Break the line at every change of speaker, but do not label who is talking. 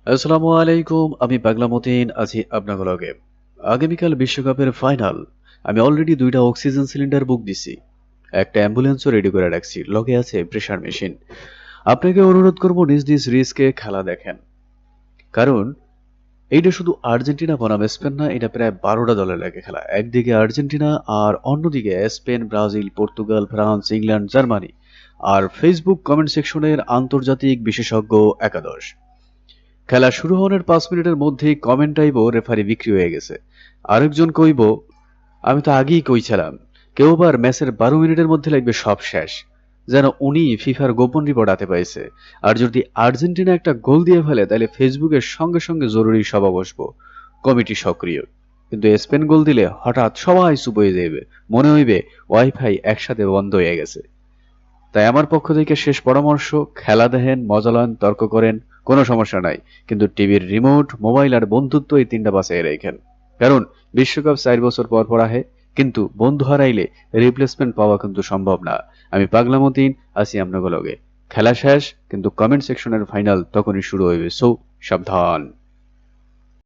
আসসালামু আলাইকুম, আমি পাগলামতিন আছি আপনাকে লগে। আগামীকাল বিশ্বকাপের ফাইনাল। আমি অলরেডি 2টা অক্সিজেন সিলিন্ডার বুক দিছি। একটা অ্যাম্বুলেন্সও রেডি করে রাখছি, লগে আছে প্রেসার মেশিন। আপনাকে অনুরোধ করব নিজ নিজ রিস্কে খেলা দেখেন। কারণ এইটা শুধু আর্জেন্টিনা বনাম স্পেন না, এটা প্রায় 12টা দলের লাগে খেলা। একদিকে আর্জেন্টিনা আর অন্যদিকে Spain, Brazil, Portugal, France, England, Germany. আর ফেসবুক কমেন্ট সেকশনের আন্তর্জাতিক বিশেষজ্ঞ একাদশ। খেলা শুরু হওয়ার 5 মিনিটের মধ্যেই কমেন্ট আইব রেফারি বিক্রি হয়ে গেছে। আরেকজন কইব আমি তো আগেই কইছিলাম। কেউ আবার ম্যাচের 12 মিনিটের মধ্যে লাগবে সব শেষ, যেন উনি ফিফার গোপন রিপোর্ট হাতে পাইছে। আর যদি আর্জেন্টিনা একটা গোল দিয়ে ফেলে তাহলে ফেসবুকের সঙ্গে সঙ্গে জরুরি সভা বসবো, কমিটি সক্রিয়। কিন্তু স্পেন গোল দিলে হঠাৎ সবাই চুপ হয়ে যাইবে, মনে হইবে ওয়াইফাই একসাথে বন্ধ হয়ে গেছে। তাই আমার পক্ষ থেকে শেষ পরামর্শ, খেলা দেখেন, মজা লন, তর্ক করেন, কোনো সমস্যা নাই। কিন্তু টিভির রিমোট, মোবাইল আর বন্ধুত্ব এই তিনটা বাঁচাই রাখেন। কারণ বিশ্বকাপ 4 বছর পর পর আহে, কিন্তু বন্ধু হারাইলে রিপ্লেসমেন্ট পাওয়া কিন্তু সম্ভব না। আমি পাগলামতিন আছি আপনাকে লগে। খেলা শেষ, কিন্তু কমেন্ট সেকশনের ফাইনাল তখনই শুরু হইবে, সো সাবধান।